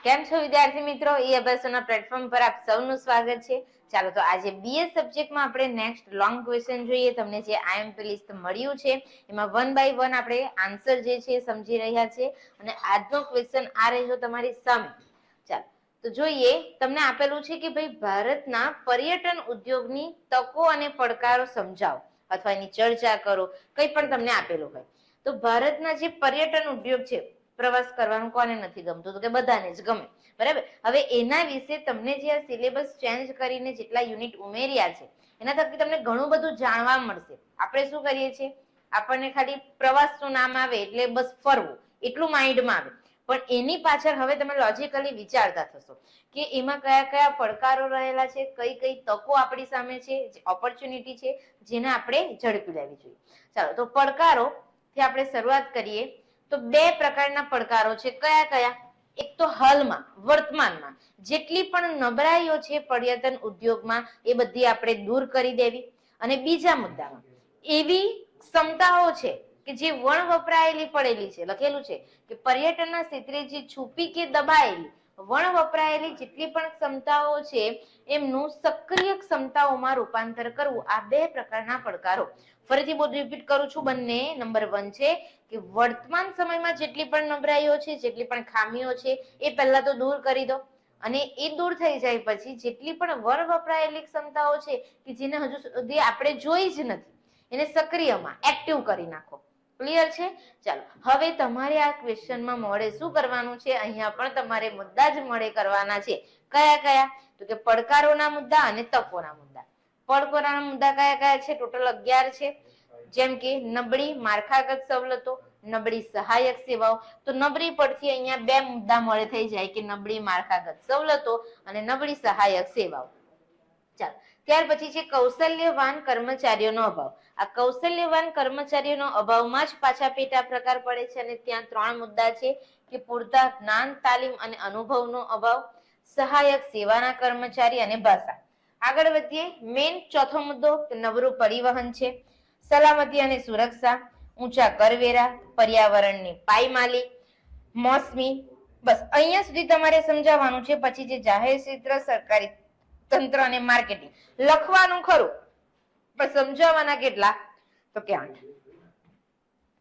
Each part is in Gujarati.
કેમ છો વિદ્યાર્થી મિત્રો? ઈ અભ્યાસોના પ્લેટફોર્મ પર આપ સૌનું સ્વાગત છે. ચાલો તો આજે બીએસ સબ્જેક્ટમાં આપણે નેક્સ્ટ લોંગ ક્વેશ્ચન જોઈએ. તમને જે આઈએમપી લિસ્ટ મળ્યું છે એમાં 1 બાય 1 આપણે આન્સર જે છે સમજી રહ્યા છે અને આજનો ક્વેશ્ચન આ રહ્યો તમારી સામે. ચાલો તો જોઈએ. તમને આપેલું છે કે ભાઈ ભારતના પર્યટન ઉદ્યોગની તકો અને પડકારો સમજાવો અથવા એની ચર્ચા કરો. કંઈ પણ તમને આપેલું હોય તો ભારતના જે પર્યટન ઉદ્યોગ છે, પ્રવાસ કરવાનું કોને નથી ગમતું? તો કે બધાને જ ગમે, બરાબર. હવે એના વિશે તમને જે આ સિલેબસ ચેન્જ કરીને જેટલા યુનિટ ઉમેર્યા છે એના થકી તમને ઘણું બધું જાણવા મળશે. આપણે શું કરીએ છીએ, આપણને ખાલી પ્રવાસનું નામ આવે એટલે બસ ફરવું એટલું માઇન્ડમાં આવે, પણ એની પાછળ હવે તમે લોજિકલી વિચારતા થશો કે એમાં કયા કયા પડકારો રહેલા છે, કઈ કઈ તકો આપણી સામે છે, ઓપોર્ચ્યુનિટી છે, જેને આપણે ઝડપી લેવી જોઈએ. ચાલો તો પડકારો થી આપણે શરૂઆત કરીએ તો બે પ્રકારના પડકારો છે. કયા કયા? એક તો હાલમાં વર્તમાનમાં જેટલી પણ નબળાઈઓ છે પર્યટન ઉદ્યોગમાં એ બધી આપણે દૂર કરી દેવી, અને બીજા મુદ્દામાં એવી ક્ષમતાઓ છે કે જે વણ વપરાયેલી પડેલી છે. લખેલું છે કે પર્યટનના ક્ષેત્રે જે છુપી કે દબાયેલી વણ વપરાયેલી જેટલી પણ ક્ષમતાઓ છે એમનું સક્રિય ક્ષમતાઓમાં રૂપાંતર કરવું. આ બે પ્રકારના પડકારો. ફરીથી બોલ રિપીટ કરું છું. બંને નંબર 1 છે કે વર્તમાન સમયમાં જેટલી પણ નબળાઈઓ છે, જેટલી પણ ખામીઓ છે એ પહેલા તો દૂર કરી દો, અને એ દૂર થઈ જાય પછી જેટલી પણ વણ વપરાયેલી ક્ષમતાઓ છે કે જેને હજુ સુધી આપણે જોઈ જ નથી એને સક્રિયમાં એક્ટિવ કરી નાખો. ક્લિયર છે? ચાલો હવે તમારે આ ક્વેશ્ચનમાં મોડે શું કરવાનું છે, અહીંયા પણ તમારે મુદ્દા જ મોડે કરવાના છે. કયા કયા? તો કે પડકારોના મુદ્દા અને તકોના મુદ્દા. પડકારોના મુદ્દા કયા કયા છે? ટોટલ 11 છે. જેમ કે નબળી માળખાગત સવલતો, નબળી સહાયક સેવાઓ. તો નબળી પરથી અહીંયા બે મુદ્દા મળે થઈ જાય કે નબળી માળખાગત સવલતો અને નબળી સહાયક સેવાઓ. ચાલો ત્યાર પછી છે કૌશલ્યવાન કર્મચારીઓનો અભાવ. આ કૌશલ્યવાન કર્મચારીઓનો અભાવમાં જ પાછા પેટા પ્રકાર પડે છે, અને ત્યાં 3 મુદ્દા છે કે પૂરતા જ્ઞાન, તાલીમ અને અનુભવનો અભાવ, સહાયક સેવાના કર્મચારી અને ભાષા. આગળ વધીએ. મેન ચોથો મુદ્દો નબળું પરિવહન છે, સલામતી અને સુરક્ષા, ઊંચા કરવેરા, પર્યાવરણની પાયમાલી, મોસમી. બસ અહીંયા સુધી તમારે સમજાવવાનું છે. પછી જે જાહેર ક્ષેત્ર, સરકારી તંત્ર અને માર્કેટિંગ લખવાનું ખરું, પણ સમજાવવાના કેટલા? તો કે 8.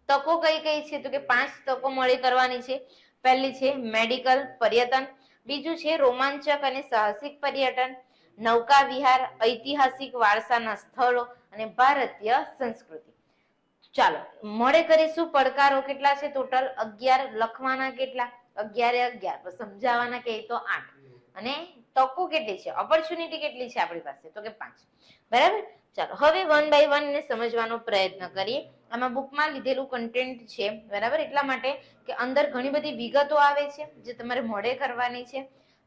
તકો કઈ કઈ છે? તો કે 5 તકો મળી કરવાની છે. પહેલી છે મેડિકલ પર્યટન, બીજું છે રોમાંચક અને સાહસિક પર્યટન, નૌકા વિહાર, ઐતિહાસિક વારસાના સ્થળો અને ભારતીય સંસ્કૃતિ. ચાલો મળે કરીશું. પડકારો કેટલા છે? ટોટલ 11. લખવાના કેટલા? 11 સમજાવવાના કે તો 8. અને તકો કેટલી છે, ઓપોર્ચ્યુનિટી કેટલી છે આપણી પાસે? તો કે 5. બરાબર. ચાલો હવે 1 બાય 1 ને સમજવાનો પ્રયત્ન કરીએ. આમાં બુકમાં લીધેલું કન્ટેન્ટ છે, બરાબર, એટલા માટે કે અંદર ઘણી બધી વિગતો આવે છે જે તમારે મોઢે કરવાની છે.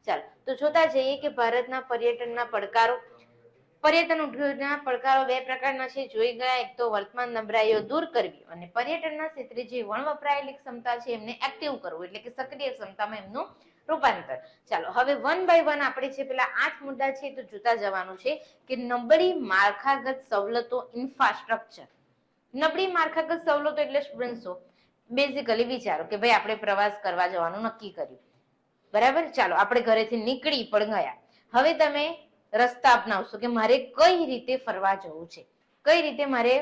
ચાલો તો જોતા જઈએ કે ભારતના પર્યટનના પડકારો. પર્યટન ઉદ્યોગના પડકારો બે પ્રકારના છે, જોઈ ગયા. એક તો વર્તમાન નબળાઈઓ દૂર કરવી અને પર્યટનના ક્ષેત્રે જે વણ વપરાયેલી ક્ષમતા છે એમને એક્ટિવ કરવું, એટલે કે સક્રિય ક્ષમતામાં એમનું રૂપાંતર. ચાલો હવે 1 બાય 1 આપણે છે પેલા 8 મુદ્દા છે તો જોતા જવાનું છે કે નબળી માળખાગત સવલતો, ઇન્ફ્રાસ્ટ્રક્ચર. નબળી માળખાગત સવલતો એટલે સ્ટુડન્ટ્સો બેઝિકલી વિચારો કે ભાઈ આપણે પ્રવાસ કરવા જવાનું નક્કી કર્યું, બરાબર. ચાલો આપણે ઘરેથી નીકળી પણ ગયા. હવે તમે રસ્તા અપનાવશો કે મારે કઈ રીતે ફરવા જવું છે, કઈ રીતે મારે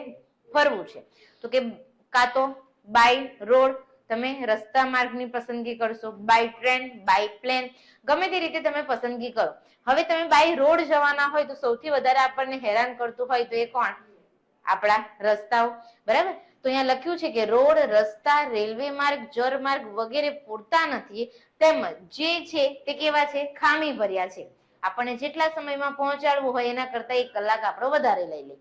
ફરવું છે. તો કે કાં તો બાય રોડ તમે રસ્તા માર્ગની પસંદગી કરશો, બાય ટ્રેન, બાય પ્લેન, ગમે તે રીતે તમે પસંદગી કરો. હવે તમે બાય રોડ જવાના હોય તો સૌથી વધારે આપણને હેરાન કરતું હોય તો એ કોણ? આપણા રસ્તાઓ, બરાબર. તો અહીંયા લખ્યું છે કે રોડ, રસ્તા, રેલવે માર્ગ, જળમાર્ગ વગેરે પૂરતા નથી, તેમજ જે છે તે કેવા છે? ખામી ભર્યા છે. આપણને જેટલા સમયમાં પહોંચાડવું હોય એના કરતા 1 કલાક આપણો વધારે લઈ લે.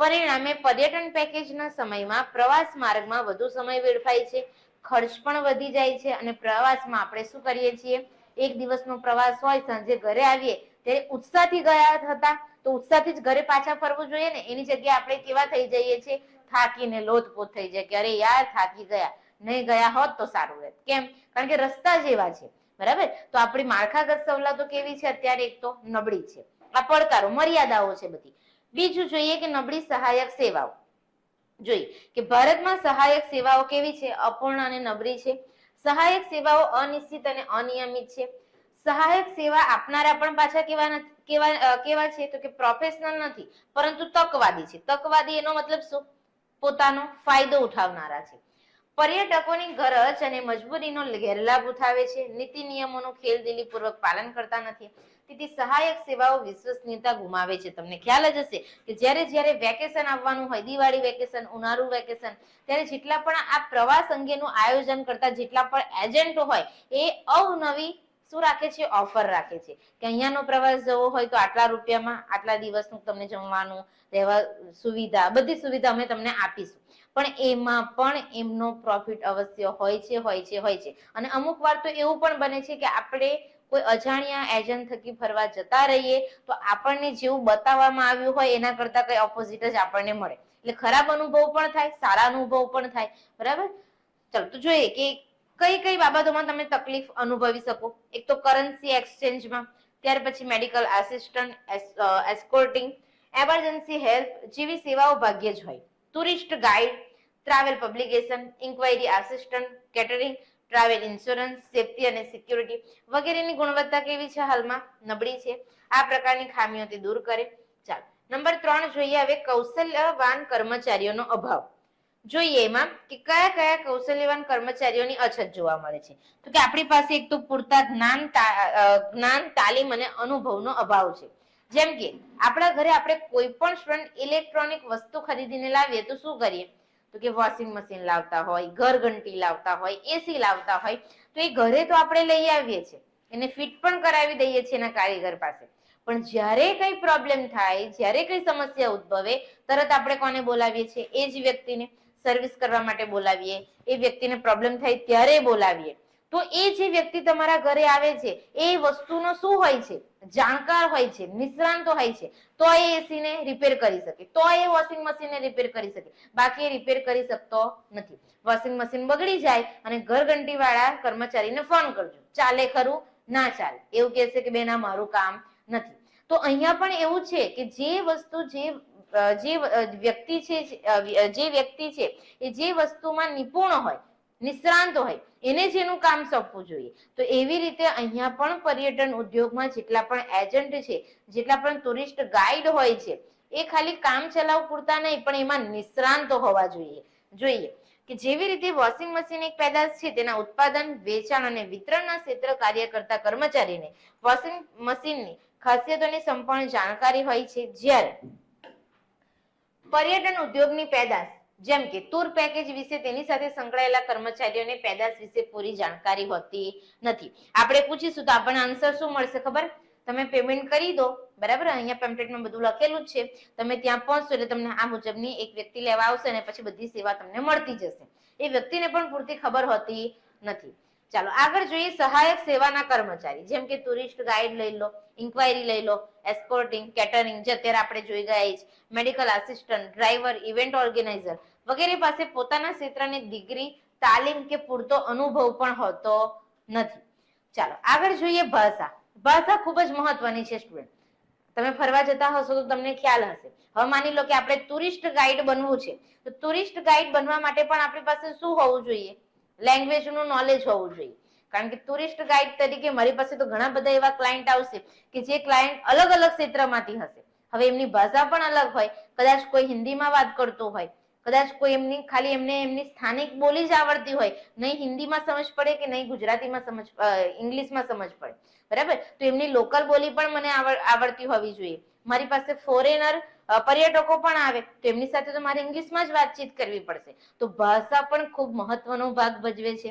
પરિણામે પર્યટન પેકેજના સમયમાં પ્રવાસ માર્ગમાં વધુ સમય વેડફાય છે, ખર્ચ પણ વધી જાય છે, અને પ્રવાસમાં આપણે શું કરીએ છીએ? 1 દિવસનો પ્રવાસ હોય, સાંજે ઘરે આવીએ ત્યારે ઉત્સાહથી ગયા હતા તો ઉત્સાહથી જ ઘરે પાછા ફરવું જોઈએ ને. એની જગ્યાએ આપણે કેવા થઈ જઈએ છીએ? થાકીને લોથપોથ થઈ જાય કે અરે યાર થાકી ગયા, નહીં ગયા હોત તો સારું રહેત. કેમ? કારણ કે રસ્તા જ એવા છે, બરાબર. તો આપણી માળખાગત સવલતો કેવી છે? અત્યારે એક તો નબળી છે. આ પડકારો, મર્યાદાઓ છે બધી. બીજું જોઈએ કે નબળી સહાયક સેવાઓ. જોઈએ કે ભારતમાં સહાયક સેવાઓ કેવી છે? અપૂર્ણ અને નબળી છે. સહાયક સેવાઓ અનિશ્ચિત અને અનિયમિત છે. સહાયક સેવા આપનારા પણ પાછા કેવા છે તો કે પ્રોફેશનલ નથી, પરંતુ તકવાદી છે. તકવાદી એનો મતલબ શું? પોતાનો ફાયદો ઉઠાવનારા છે. પર્યટકોની ગરજ અને મજબૂરીનો ગેરલાભ ઉઠાવે છે. નીતિ નિયમોનું ખેલદિલીપૂર્વક પાલન કરતા નથી. તેથી સહાયક સેવાઓ વિશ્વસનીયતા ગુમાવે છે. તમને ખ્યાલ જ હશે કે જ્યારે વેકેશન આવવાનું હોય, દિવાળી વેકેશન, ઉનાળુ વેકેશન, ત્યારે જેટલા પણ આ પ્રવાસ અંગેનું આયોજન કરતા જેટલા પણ એજન્ટો હોય એ અવનવી શું રાખે છે? ઓફર રાખે છે કે અહીંયાનો પ્રવાસ જવો હોય તો આટલા રૂપિયામાં આટલા દિવસનું તમને જમવાનું, રહેવા સુવિધા, બધી સુવિધા અમે તમને આપીશું. પણ એમાં પણ એમનો પ્રોફિટ અવશ્ય હોય છે. અને અમુક વાર તો એવું પણ બને છે કે આપણે કોઈ અજાણ્યા એજન્ટ થકી ફરવા જતા રહીએ તો આપણને જેવું બતાવવામાં આવ્યું હોય એના કરતા કઈ ઓપોઝિટ જ આપણને મળે. એટલે ખરાબ અનુભવ પણ થાય, સારા અનુભવ પણ થાય. બરાબર, ચાલો તો જોઈએ કે કઈ બાબતોમાં તમે તકલીફ અનુભવી શકો. એક તો કરન્સી એક્સચેન્જમાં, ત્યાર પછી medical assistant, escorting, emergency help જેવી સેવાઓ ભાગ્યે જ હોય. Tourist guide, travel publication, inquiry assistant, catering, travel insurance, safety અને સિક્યુરિટી વગેરેની ગુણવત્તા કેવી છે? હાલમાં નબળી છે. આ પ્રકારની ખામીઓથી દૂર કરે. ચાલો નંબર 3 જોઈએ હવે, કૌશલ્યવાન કર્મચારીઓનો અભાવ. જોઈએ એમાં કે કયા કૌશલ્યવાન કર્મચારીઓની અછત જોવા મળે છે. તો કે આપણી પાસે એક તો પૂરતા જ્ઞાન, તાલીમ અને અનુભવનો અભાવ છે. જેમ કે આપણા ઘરે આપણે કોઈ પણ સ્ટુડન્ટ ઇલેક્ટ્રોનિક વસ્તુ ખરીદીને લાવીએ તો શું કરીએ? તો કે વોશિંગ મશીન લાવતા હોય, ઘરઘંટી લાવતા હોય, એસી લાવતા હોય, તો એ ઘરે તો આપણે લઈ આવીએ છીએ, એને ફિટ પણ કરાવી દઈએ છીએ એના કારીગર પાસે. પણ જ્યારે કઈ પ્રોબ્લેમ થાય, જ્યારે કઈ સમસ્યા ઉદ્ભવે, તરત આપણે કોને બોલાવીએ છીએ? એ જ વ્યક્તિને સર્વિસ કરવા માટે બોલાવીએ. એ વ્યક્તિને પ્રોબ્લેમ થાય ત્યારે બોલાવીએ. તો એ જે વ્યક્તિ તમારા ઘરે આવે છે એ વસ્તુનો શું હોય છે? જાણકાર હોય છે, નિષ્ણાંત હોય છે. તો એ એસીને રિપેર કરી શકે, તો એ વોશિંગ મશીનને રિપેર કરી શકે. બાકી એ રિપેર કરી શકતો નથી. વોશિંગ મશીન બગડી જાય અને ઘરઘંટી વાળા કર્મચારીને ફોન કરજો, ચાલે ખરું? ના ચાલે. એવું કહેશે કે બેન આ મારું કામ નથી. તો અહીંયા પણ એવું છે કે જે વસ્તુ વ્યક્તિ છે એ જે વસ્તુમાં નિપુણ હોય, નિષ્ણાંત હોય, એને જ એનું કામ સોંપવું જોઈએ. તો એવી રીતે અહીંયા પણ પર્યટન ઉદ્યોગમાં જેટલા પણ એજન્ટ છે, જેટલા પણ ટુરિસ્ટ ગાઈડ હોય છે, એ ખાલી કામ ચલાવ પૂરતા નહીં પણ એમાં નિષ્ણાંત હોવા જોઈએ. કે જેવી રીતે વોશિંગ મશીન એક પેદાશ છે, તેના ઉત્પાદન, વેચાણ અને વિતરણના ક્ષેત્ર કાર્ય કરતા કર્મચારીને વોશિંગ મશીનની ખાસિયતોની સંપૂર્ણ જાણકારી હોય છે. જ્યારે પર્યટન ઉદ્યોગની પેદાશ જેમ કે ટૂર પેકેજ વિશે તેની સાથે સંકળાયેલા કર્મચારીઓને પેદાશ વિશે પૂરી જાણકારી હોતી નથી. આપણે પૂછીશું તો આપણને આન્સર શું મળશે ખબર? તમે પેમેન્ટ કરી દો, બરાબર, અહીંયા પેમ્પલેટમાં બધું લખેલું જ છે. તમે ત્યાં પહોંચશો એટલે તમને આ મુજબની એક વ્યક્તિ લેવા આવશે અને પછી બધી સેવા તમને મળતી જશે. એ વ્યક્તિને પણ પૂરતી ખબર હોતી નથી. ચાલો આગળ જોઈએ, સહાયક સેવાના કર્મચારી જેમ કે ટુરિસ્ટ ગાઈડ લઈ લો, ઇન્ક્વાયરી લઈ લો, એસ્કોર્ટિંગ, કેટરિંગ જે અત્યારે આપણે જોઈ ગયા છે, medical assistant, driver, event organiser વગેરે પાસે પોતાના ક્ષેત્રની ડિગ્રી, તાલીમ કે પૂરતો અનુભવ પણ હોતો નથી. ચાલો આગળ જોઈએ, ભાષા ખૂબ જ મહત્વની છે સ્ટુડન્ટ. તમે ફરવા જતા હશો તો તમને ખ્યાલ હશે. હવે માની લો કે આપણે ટુરિસ્ટ ગાઈડ બનવું છે, તો ટુરિસ્ટ ગાઈડ બનવા માટે પણ આપણી પાસે શું હોવું જોઈએ? લેંગ્વેજનું નોલેજ હોવું જોઈએ. કારણ કે ટુરિસ્ટ ગાઈડ તરીકે મારી પાસે તો ઘણા બધા એવા ક્લાયન્ટ આવશે કે જે ક્લાયન્ટ અલગ અલગ ક્ષેત્રમાંથી હશે. હવે એમની ભાષા પણ અલગ હોય. કદાચ કોઈ હિન્દીમાં વાત કરતું હોય, કદાચ કોઈ એમની સ્થાનિક બોલી જ આવડતી હોય, નહીં હિન્દીમાં સમજ પડે કે નહીં ગુજરાતીમાં ઇંગ્લિશમાં સમજ પડે, બરાબર. તો એમની લોકલ બોલી પણ મને આવડતી હોવી જોઈએ. મારી પાસે ફોરેનર પર્યટકો પણ આવે તો એમની સાથે તો મારે ઇંગ્લિશમાં જ વાતચીત કરવી પડશે. તો ભાષા પણ ખૂબ મહત્વનો ભાગ ભજવે છે.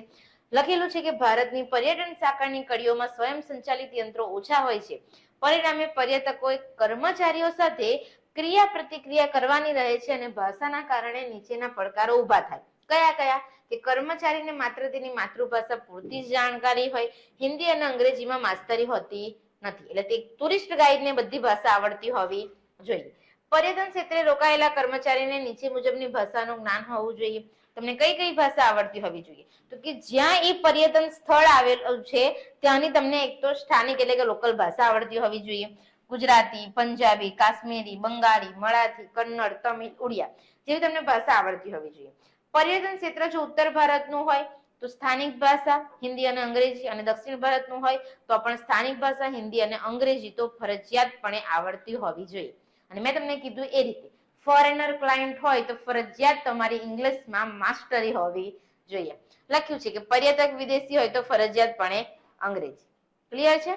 લખેલું છે કે ભારતની પર્યટન શાખાની કડીઓમાં સ્વયં સંચાલિત યંત્રો ઓછા હોય છે. પરિણામે પર્યટકોએ કર્મચારીઓ સાથે ક્રિયા પ્રતિક્રિયા કરવાની રહે છે અને ભાષાના કારણે નીચેના પડકારો ઉભા થાય. કયા? કે કર્મચારીને માત્ર તેની માતૃભાષા પૂરતી જ જાણકારી હોય, હિન્દી અને અંગ્રેજીમાં માસ્તરી હોતી નથી. એટલે તે ટુરિસ્ટ ગાઈડને બધી ભાષા આવડતી હોવી જોઈએ. પર્યટન ક્ષેત્રે રોકાયેલા કર્મચારીને નીચે મુજબની ભાષાનું જ્ઞાન હોવું જોઈએ. તમને કઈ ભાષા આવડતી હોવી જોઈએ? તો કે જ્યાં એ પર્યટન સ્થળ આવેલું છે ત્યાંની તમને એક તો સ્થાનિક એટલે કે લોકલ ભાષા આવડતી હોવી જોઈએ. ગુજરાતી, પંજાબી, કાશ્મીરી, બંગાળી, મરાઠી, કન્નડ, તમિલ, ઉડિયા જેવી તમને ભાષા આવડતી હોવી જોઈએ. પર્યટન ક્ષેત્ર જો ઉત્તર ભારતનું હોય તો સ્થાનિક ભાષા હિન્દી અને અંગ્રેજી, અને દક્ષિણ ભારતનું હોય તો પણ સ્થાનિક ભાષા હિન્દી અને અંગ્રેજી તો ફરજિયાતપણે આવડતી હોવી જોઈએ. અને મેં તમને કીધું એ રીતે ફોરેનર ક્લાયન્ટ હોય તો ફરજિયાત તમારી ઇંગ્લિશમાં માસ્ટરી હોવી જોઈએ. લખ્યું છે કે પર્યટક વિદેશી હોય તો ફરજિયાતપણે અંગ્રેજી. ક્લિયર છે?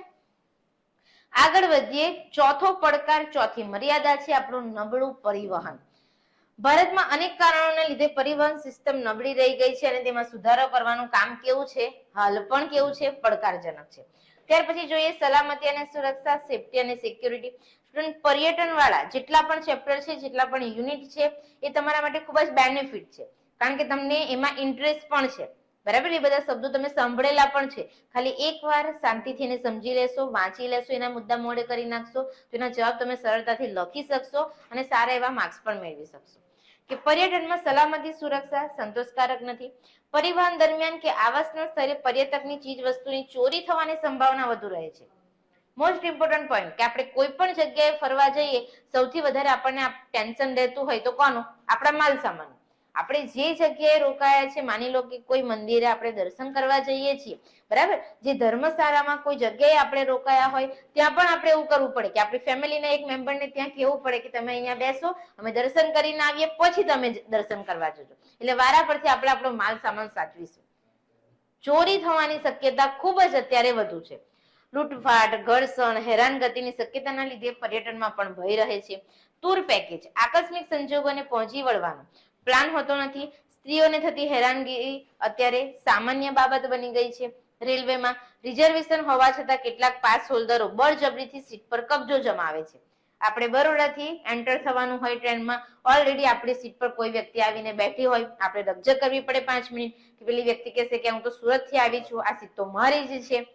આગળ વધીએ. ચોથો પડકાર, ચોથી મર્યાદા છે આપણું નબળું પરિવહન. ભારતમાં અનેક કારણોને લીધે પરિવહન સિસ્ટમ નબળી રહી ગઈ છે અને તેમાં સુધારો કરવાનું કામ કેવું છે? હાલ પણ કેવું છે? પડકારજનક છે. ત્યાર પછી જોઈએ સલામતી અને સુરક્ષા, સેફટી અને સિક્યુરિટી. પર્યટન વાળા જેટલા પણ ચેપ્ટર છે, જેટલા પણ યુનિટ છે, એ તમારા માટે ખૂબ જ બેનિફિટ છે, કારણ કે તમને એમાં ઇન્ટરેસ્ટ પણ છે. બરાબર? એ બધા શબ્દો તમે સાંભળેલા પણ છે. ખાલી એકવાર શાંતિથી એને સમજી લેશો, વાંચી લેશો, એના મુદ્દા મોડે કરી નાખશો તો એના જવાબ તમે સરળતાથી લખી શકશો અને સારા એવા માર્ક્સ પણ મેળવી શકશો. કે પર્યટનમાં સલામતી સુરક્ષા સંતોષકારક નથી. પરિવહન દરમિયાન કે આવાસના સ્થળે પર્યટકની ચીજ વસ્તુની ચોરી થવાની સંભાવના વધુ રહે છે. મોસ્ટ ઇમ્પોર્ટન્ટ પોઈન્ટ, કે આપણે કોઈ પણ જગ્યાએ ફરવા જઈએ સૌથી વધારે આપણને ટેન્શન રહેતું હોય તો કોનું? આપણા માલ સામાન. આપણે જે જગ્યાએ રોકાયા છે, માની લો કે કોઈ મંદિરે આપણે દર્શન કરવા જઈએ છીએ, બરાબર, જે ધર્મશાળામાં કોઈ જગ્યાએ આપણે રોકાયા હોય ત્યાં પણ આપણે એવું કરવું પડે કે આપણી ફેમિલીના એક મેમ્બરને ત્યાં કહેવું પડે કે તમે અહીંયા બેસો, અમે દર્શન કરીને આવીએ પછી તમે દર્શન કરવા જજો. એટલે વારા પરથી આપણે આપણો માલ સામાન સાચવીશું. ચોરી થવાની શક્યતા ખૂબ જ અત્યારે વધુ છે. લૂંટફાટ, ઘર્ષણ, હેરાનગતિની શક્યતાના લીધે પર્યટનમાં પણ ભય રહે છે. ટૂર પેકેજ આકસ્મિક સંજોગોને પહોંચી વળવાનો પ્લાન હોતો નથી. સ્ત્રીઓને થતી હેરાનગી અત્યારે સામાન્ય બાબત બની ગઈ છે. રેલવેમાં રિઝર્વેશન હોવા છતાં કેટલાક પાસ હોલ્ડરો બળજબરીથી સીટ પર કબજો જમાવે છે. આપણે બરોડાથી એન્ટર થવાનું હોય ટ્રેનમાં, ઓલરેડી આપણી સીટ પર કોઈ વ્યક્તિ આવીને બેઠી હોય, આપણે રકઝક કરવી પડે 5 મિનિટ, કે પેલી વ્યક્તિ કહેશે કે હું તો સુરત થી આવી છું, આ સીટ તો મારી જ છે.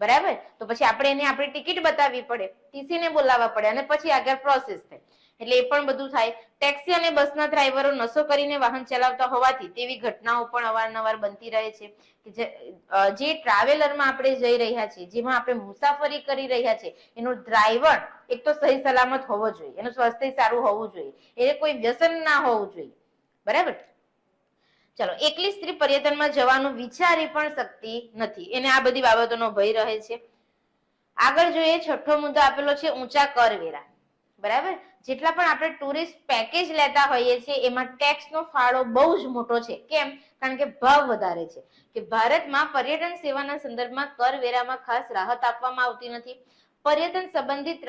બરાબર? તો પછી આપણે એને આપણી ટિકિટ બતાવવી પડે, ટીસી ને બોલાવવા પડે અને પછી આગળ પ્રોસેસ થાય. એટલે એ પણ બધું થાય. ટેક્સી અને બસના ડ્રાઈવરો નશો કરીને વાહન ચલાવતા હોવાથી તેવી ઘટનાઓ પણ અવારનવાર બનતી રહે છે. જે ટ્રાવેલરમાં આપણે જઈ રહ્યા છીએ, જેમાં આપણે મુસાફરી કરી રહ્યા છીએ, એનો ડ્રાઈવર એક તો સહી સલામત હોવો જોઈએ, એનું સ્વાસ્થ્ય સારું હોવું જોઈએ, એને કોઈ વ્યસન ના હોવું જોઈએ. બરાબર? ચલો, એકલી સ્ત્રી પર્યટનમાં જવાનું વિચારી પણ શકતી નથી, એને આ બધી બાબતોનો ભય રહે છે. આગળ જોઈએ, છઠ્ઠો મુદ્દો આપેલો છે ઊંચા કરવેરા. બરાબર? જેટલા પણ આપણે ટુરિસ્ટ પેકેજ લેતા હોઈએ છીએ એમાં ટેક્સનો ફાળો બહુ જ મોટો છે. કેમ? કારણ કે ભાવ વધારે છે. કે ભારતમાં પર્યટન સેવાના સંદર્ભમાં કરવેરામાં ખાસ રાહત આપવામાં આવતી નથી. પર્યટન સંબંધિત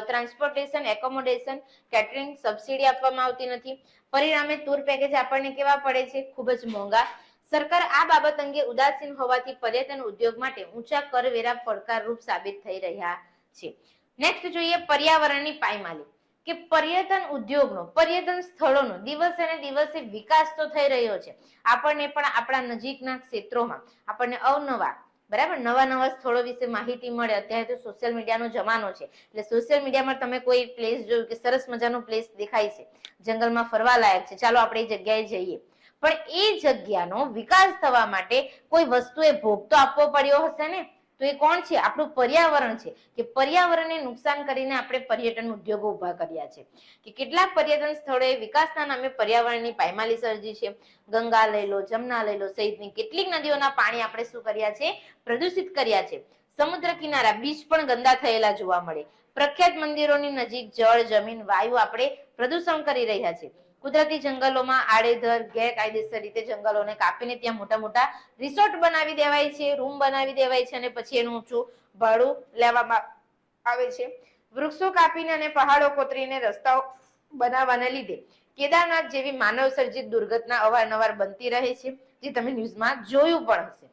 ટ્રાન્સપોર્ટેશન, એકોમોડેશન, કેટરિંગ સબસિડી આપવામાં આવતી નથી. પરિણામે ટૂર પેકેજ આપણને કેવા પડે છે? ખૂબ જ મોંઘા. સરકાર આ બાબત અંગે ઉદાસીન હોવાથી પર્યટન ઉદ્યોગ માટે ઊંચા કરવેરા પડકારરૂપ સાબિત થઈ રહ્યા છે. નેક્સ્ટ જોઈએ પર્યાવરણની પાયમાલી. કે પર્યટન ઉદ્યોગનો, પર્યટન સ્થળોનો દિવસે ને દિવસે વિકાસ તો થઈ રહ્યો છે. આપણને પણ આપણા નજીકના ક્ષેત્રોમાં આપણને અવનવા, બરાબર, નવા નવા સ્થળો વિશે માહિતી મળે. અત્યારે તો સોશિયલ મીડિયાનો જમાનો છે, એટલે સોશિયલ મીડિયામાં તમે કોઈ પ્લેસ જોયું કે સરસ મજાનો પ્લેસ દેખાય છે, જંગલમાં ફરવા લાયક છે, ચાલો આપણે એ જગ્યાએ જઈએ. પણ એ જગ્યાનો વિકાસ થવા માટે કોઈ વસ્તુએ ભોગ તો આપવો પડ્યો હશે ને? તો એ કોણ છે? આપણું પર્યાવરણ છે. કે પર્યાવરણને નુકસાન કરીને આપણે પર્યટન ઉદ્યોગો ઉભા કર્યા છે. કે કેટલાક પર્યટન સ્થળોએ વિકાસના નામે પર્યાવરણની પાયમાલી સર્જી છે. ગંગા લઈ લો, જમના લઈ લો, સહિતની કેટલીક નદીઓના પાણી આપણે શું કર્યા છે? પ્રદૂષિત કર્યા છે. સમુદ્ર કિનારા, બીચ પણ ગંદા થયેલા જોવા મળે. પ્રખ્યાત મંદિરોની નજીક જળ, જમીન, વાયુ આપણે પ્રદૂષણ કરી રહ્યા છે. કુદરતી જંગલોમાં આડેધડ ગેરકાયદેસર રીતે જંગલોને કાપીને ત્યાં મોટા મોટા રિસોર્ટ બનાવી દેવાય છે, રૂમ બનાવી દેવાય છે, અને પછી એનું ઊંચું ભાડું લેવામાં આવે છે. વૃક્ષો કાપીને અને પહાડો કોતરીને રસ્તાઓ બનાવવાને લીધે કેદારનાથ જેવી માનવ સર્જિત દુર્ઘટના અવારનવાર બનતી રહે છે, જે તમે ન્યૂઝમાં જોયું પણ હશે.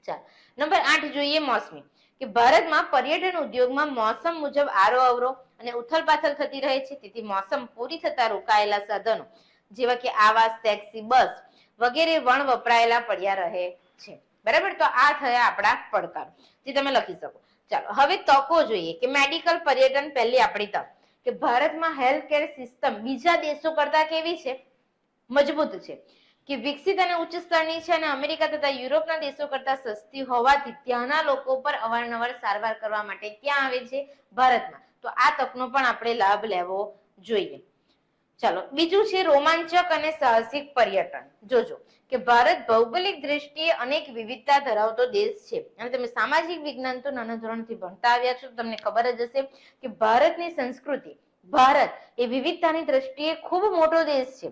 ચાલો, નંબર 8 જોઈએ મોસમી. કે ભારતમાં પર્યટન ઉદ્યોગમાં મોસમ મુજબ આરો અવરો અને ઉથલપાથલ થતી રહે છે. તેથી મોસમ પૂરી થતા રોકાયેલા સાધનો જેવા કે આવાસ, ટેક્સી, બસ વગેરે વણ વપરાયેલા પડ્યા રહે છે. બરાબર? તો આ થયા આપણા પડકારો, જે તમે લખી શકો. ચાલો, હવે તકો જોઈએ. કે મેડિકલ પર્યટન પહેલી આપણી તક. કે ભારતમાં હેલ્થ કેર સિસ્ટમ બીજા દેશો કરતા કેવી છે? મજબૂત છે. કે વિકસિત અને ઉચ્ચ સ્તરની છે, અને અમેરિકા તથા યુરોપના દેશો કરતા સસ્તી હોવાથી ત્યાંના લોકો પર અવારનવાર સારવાર કરવા માટે ક્યાં આવે છે? ભારતમાં. તો આ તકનો પણ આપણે લાભ લેવો જોઈએ. ચાલો બીજું છે રોમાંચક અને સાહસિક પર્યટન. જોજો કે ભારત ભૌગોલિક દ્રષ્ટિએ અનેક વિવિધતા ધરાવતો દેશ છે અને તમે સામાજિક વિજ્ઞાન તો નાના ધોરણથી ભણતા આવ્યા છો, તમને ખબર જ હશે કે ભારતની સંસ્કૃતિ, ભારત એ વિવિધતાની દ્રષ્ટિએ ખૂબ મોટો દેશ છે,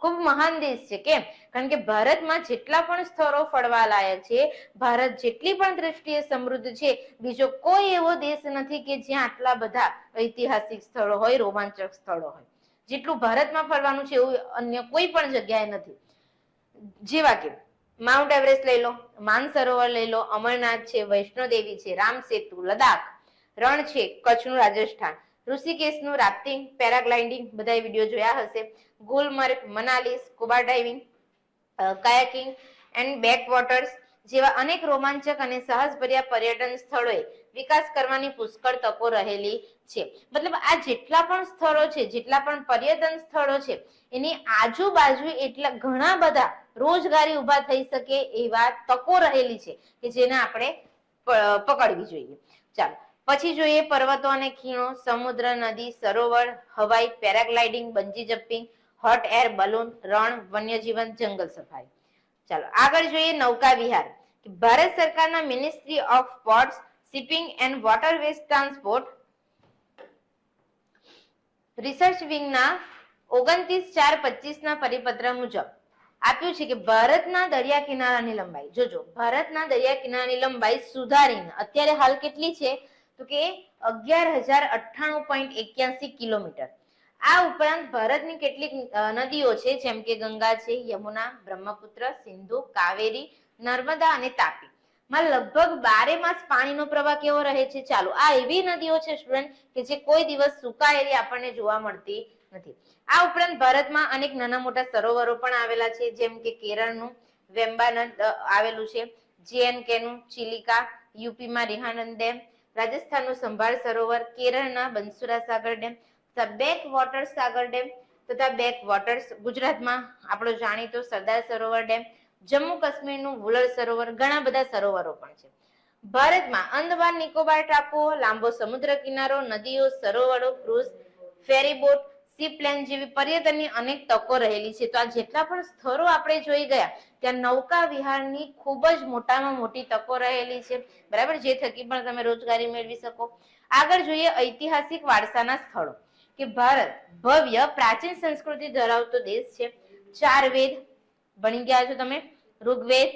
ખૂબ મહાન દેશ છે. કેમ? કારણ કે ભારતમાં જેટલા પણ સ્થળો ફરવા લાયક છે, ભારત જેટલી પણ દ્રષ્ટિએ સમૃદ્ધ છે, બીજો કોઈ એવો દેશ નથી કે જ્યાં આટલા બધા ઐતિહાસિક સ્થળો હોય, રોમાંચક સ્થળો હોય. જેટલું ભારતમાં ફરવાનું છે એવું અન્ય કોઈ પણ જગ્યાએ નથી. જેવા કે માઉન્ટ એવરેસ્ટ લઈ લો, માનસરોવર લઈ લો, અમરનાથ છે, વૈષ્ણોદેવી છે, રામ સેતુ, લદાખ, રણ છે કચ્છનું, રાજસ્થાન, ઋષિકેશનું રાફ્ટિંગ, પેરાગ્લાઇડિંગ, બધા વિડીયો જોયા હશે, Gulmarg, Manali, scuba diving, kayaking and back waters જેવા અનેક રોમાંચક અને સાહસભર્યા પર્યટન સ્થળોએ વિકાસ કરવાની પુષ્કળ તકો રહેલી છે. મતલબ આ જેટલા પણ સ્થળો છે, જેટલા પણ પર્યટન સ્થળો છે, એની આજુબાજુ એટલા ઘણા બધા રોજગારી ઉભા થઈ શકે એવા તકો રહેલી છે કે જેને આપણે પકડવી જોઈએ. ચાલો પછી જોઈએ પર્વતો અને ખીણો, સમુદ્ર, નદી, સરોવર, હવાઈ, paragliding, bungee jumping, hot air balloon, રણ, વન્યજીવન, જંગલ સફારી. ચાલો આગળ જોઈએ નૌકા વિહાર. ભારત સરકારના ministry of ports, shipping and waterways transport research વિંગના 29/4/25 પરિપત્ર મુજબ આપ્યું છે કે ભારતના દરિયા કિનારાની લંબાઈ, જોજો ભારતના દરિયા કિનારાની લંબાઈ સુધારીને અત્યારે હાલ કેટલી છે તો કે 11,098.81 કિલોમીટર. આ ઉપરાંત ભારતની કેટલીક નદીઓ છે જેમ કે ગંગા છે, યમુના, બ્રહ્મપુત્ર, સિંધુ, કાવેરી, નર્મદા અને તાપી માં લગભગ 12 માસ પાણીનો પ્રવાહ કેવો રહે છે. ચાલો આ એવી નદીઓ છે સ્ટુડન્ટ કે જે કોઈ દિવસ સુકાયેલી આપણને જોવા મળતી નથી. આ ઉપરાંત ભારતમાં અનેક નાના મોટા સરોવરો પણ આવેલા છે જેમ કે કેરળનું વેમ્બાનદ આવેલું છે, JNK નું ચિલિકા, યુપીમાં રિહાનંદ ડેમ, રાજસ્થાનનું સંભાળ સરોવર, કેરળના બંસુરા સાગર ડેમ, બેક વોટર સાગર ડેમ તથા બેક વોટર્સ, ગુજરાતમાં આપણો જાણીતો સરદાર સરોવર ડેમ, જમ્મુ કાશ્મીરનું વુલર સરોવર, ઘણા બધા સરોવરો પણ છે. ભારતમાં અંદમાન નિકોબાર ટાપુઓ, લાંબો સમુદ્ર કિનારો, નદીઓ, સરોવરો, ક્રુઝ, ફેરીબોટ, સી પ્લેન જેવી પર્યટનની અનેક તકો રહેલી છે. તો આ જેટલા પણ સ્થળો આપણે જોઈ ગયા ત્યાં નૌકા વિહારની ખૂબ જ મોટામાં મોટી તકો રહેલી છે, બરાબર, જે થકી પણ તમે રોજગારી મેળવી શકો. આગળ જોઈએ ઐતિહાસિક વારસાના સ્થળો કે ભારત ભવ્ય પ્રાચીન સંસ્કૃતિ ધરાવતો દેશ છે. 4 વેદ ભણી ગયા છો તમે, ઋગ્વેદ,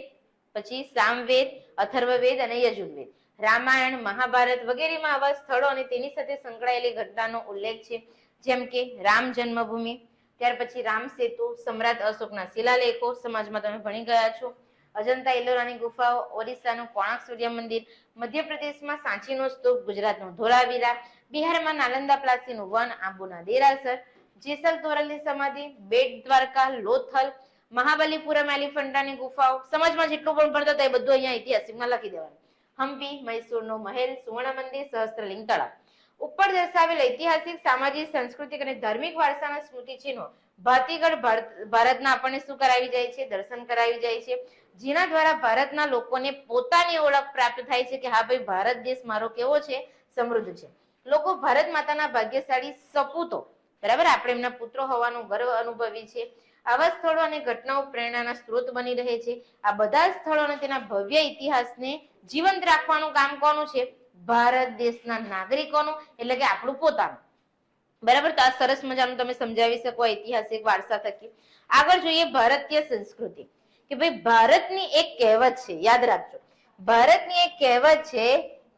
પછી સામવેદ, અથર્વવેદ અને યજુર્વેદ, રામાયણ, મહાભારત વગેરેમાં આવા સ્થળો અને તેની સાથે સંકળાયેલી ઘટનાનો ઉલ્લેખ છે જેમ કે રામ જન્મભૂમિ, ત્યાર પછી રામ સેતુ, સમ્રાટ અશોકના શિલાલેખો સમાજમાં તમે ભણી ગયા છો, અજંતા ઇલોરાની ગુફાઓ, ઓરિસ્સાનું કોણાર્ક સૂર્ય મંદિર, મધ્યપ્રદેશમાં સાંચીનો સ્તૂપ, ગુજરાતનું ધોળાવીરા, બિહારમાં નાલંદા પ્લાસીનું વન, આંબુના દેરાસર, જેસલ તોરલની સમાધિ, બેટ દ્વારકા, લોથલ, મહાબલીપુરમ એલિફન્ટાની ગુફાઓ. સમાજમાં જેટલું પણ ભણતા હતા એ બધું અહીંયા ઐતિહાસિકમાં લખી દેવાનું. હમ્પી, મૈસૂરનો મહેલ, સુવર્ણ મંદિર, સહસ્ત્રલિંગ તળાવ. ઉપર દર્શાવેલ ઐતિહાસિક, સામાજિક, સાંસ્કૃતિક અને ધાર્મિક વારસાના સ્મૃતિ ચિહ્નો ભાતીગળ ભારતના આપણને શું કરાવી જાય છે? દર્શન કરાવી જાય છે, જેના દ્વારા ભારતના લોકોને પોતાની ઓળખ પ્રાપ્ત થાય છે કે હા ભાઈ ભારત દેશ મારો કેવો છે? સમૃદ્ધ છે. લોકો ભારત માતાના ભાગ્યશાળી સપૂતો, બરાબર, આપણે એમના પુત્રો હોવાનો ગર્વ અનુભવી છે. આવા સ્થળો અને ઘટનાઓ પ્રેરણાના સ્ત્રોત બની રહે છે. આ બધા સ્થળો અને તેના ભવ્ય ઇતિહાસને જીવંત રાખવાનું કામ કોનું છે? ભારત દેશના નાગરિકોનું, એટલે કે આપણું પોતાનું, બરાબર. તો આ સરસ મજાનું તમે સમજાવી શકો ઐતિહાસિક વારસા થકી. આગળ જોઈએ ભારતીય સંસ્કૃતિ કે ભાઈ ભારતની એક કહેવત છે, યાદ રાખજો, ભારતની એક કહેવત છે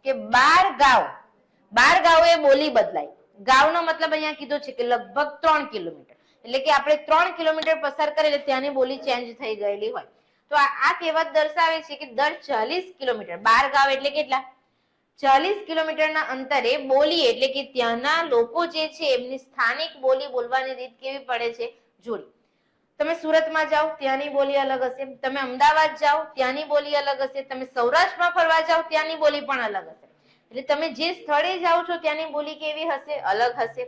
કે 12 ગાંવ એ બોલી બદલાય. ગાંવનો મતલબ અહીંયા કીધો છે કે લગભગ 3 કિલોમીટર, એટલે કે આપણે 3 કિલોમીટર પસાર કરીએ ત્યાંની બોલી ચેન્જ થઈ ગયેલી હોય. તો આ કહેવત દર્શાવે છે કે દર 40 કિલોમીટર 12 ગાંવ એટલે કેટલા? 40 કિલોમીટરના અંતરે બોલી, એટલે કે ત્યાંના લોકો જે છે એમની સ્થાનિક બોલી બોલવાની રીત કેવી પડે છે? જોડી. તમે સુરતમાં જાઓ ત્યાંની બોલી અલગ હશે, તમે અમદાવાદ જાઓ ત્યાંની બોલી અલગ હશે, તમે સૌરાષ્ટ્રમાં ફરવા જાઓ ત્યાંની બોલી પણ અલગ હશે. એટલે તમે જે સ્થળે જાઓ છો ત્યાંની બોલી કેવી હશે? અલગ હશે.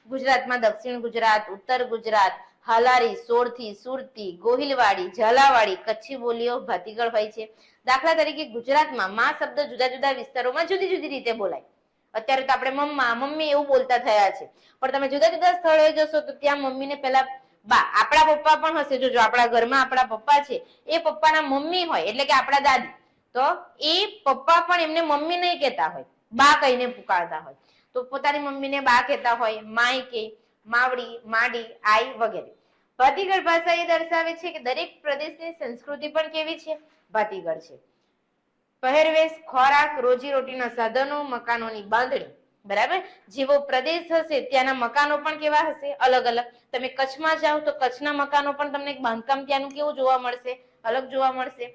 ગુજરાતમાં દક્ષિણ ગુજરાત, ઉત્તર ગુજરાત, હાલારી, સોરથી, સુરતી, ગોહિલવાડી, ઝાલાવાડી, કચ્છી બોલીઓ ભાતીગળ હોય છે. દાખલા તરીકે ગુજરાતમાં માં શબ્દ જુદા જુદા વિસ્તારોમાં જુદી જુદી રીતે બોલાય. અત્યારે તો આપણે મમ્મા મમ્મી એવું બોલતા થયા છે, પણ તમે જુદા જુદા સ્થળે જશો તો ત્યાં મમ્મીને પેલા બા, આપણા પપ્પા પણ હશે, જો આપણા ઘરમાં આપણા પપ્પા છે એ પપ્પાના મમ્મી હોય એટલે કે આપણા દાદી, તો એ પપ્પા પણ એમને મમ્મી નહીં કહેતા હોય, બા કહીને પુકારતા હોય. તો પોતાની મમ્મીને બા કહેતા હોય, માય કે, માવડી, માડી, આઈ વગેરે. ભાતીગળ ભાષા એ દર્શાવે છે કે દરેક પ્રદેશની સંસ્કૃતિ પણ કેવી છે, ભાતીગળ છે. પહેરવેશ, ખોરાક, રોજીરોટીના સાધનો, મકાનોની બાંધણી, બરાબર. જેવો પ્રદેશ હશે ત્યાંના મકાનો પણ કેવા હશે, અલગ અલગ. તમે કચ્છમાં જાઓ તો કચ્છના મકાનો પણ તમને બાંધકામ ત્યાંનું કેવું જોવા મળશે, અલગ જોવા મળશે.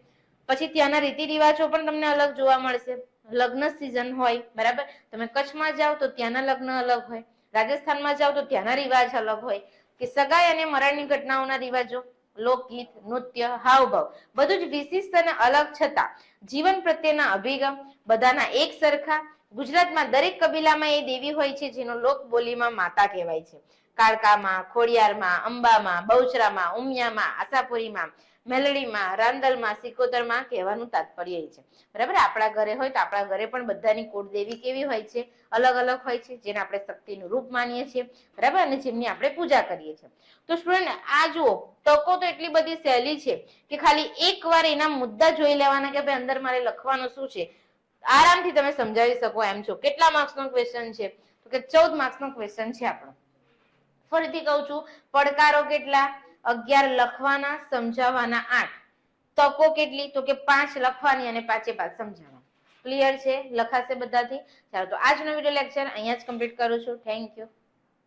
પછી ત્યાંના રીતિ રિવાજો પણ તમને અલગ જોવા મળશે. લગ્ન સિઝન હોય, બરાબર, તમે કચ્છમાં જાઓ તો ત્યાંના લગ્ન અલગ હોય, રાજસ્થાનમાં જાઓ તો ત્યાંના રિવાજ અલગ હોય, કે સગાઈ અને મરણની ઘટનાઓના રિવાજો, લોકગીત, નૃત્ય, હાવભાવ, બધું જ વિશિષ્ટ અને અલગ છતાં જીવન પ્રત્યેના અભિગમ બધાના એક સરખા. ગુજરાતમાં દરેક કબીલામાં એ દેવી હોય છે જેનો લોક બોલીમાં માતા કહેવાય છે. કાળકામાં, ખોડિયારમાં, અંબામાં, બહુચરામાં, ઉમિયામાં, આશાપુરીમાં, મેલડીમાં, રાંદલમાં, સિકોતરમાં કહેવાનું તાત્પર્ય એ છે, બરાબર. આપણા ઘરે હોય તો આપણા ઘરે પણ બધાની કુળદેવી કેવી હોય છે, અલગ અલગ હોય છે, જેને આપણે શક્તિનું રૂપ માનીએ છીએ, બરાબર, અને જેમની આપણે પૂજા કરીએ છીએ. તો સ્ટુડન્ટ આ જુઓ, તકો તો એટલી બધી સહેલી છે કે ખાલી એકવાર એના મુદ્દા જોઈ લેવાના કે ભાઈ અંદર મારે લખવાનું શું છે, આરામથી તમે સમજાવી શકો એમ છો. કેટલા માર્ક્સનો ક્વેશ્ચન છે, તો કે 14 માર્ક્સનો ક્વેશ્ચન છે આપણો. ફરીથી કહું છું, પડકારો કેટલા, 11 લખવાના, સમજાવવાના 8. તકો કેટલી, તો કે 5 લખવાની અને 5 5 સમજાવવાની. ક્લિયર છે, લખાશે બધાથી. ચાલો તો આજનો વિડીયો લેક્ચર અહીંયા જ કમ્પ્લીટ કરું છું. Thank you.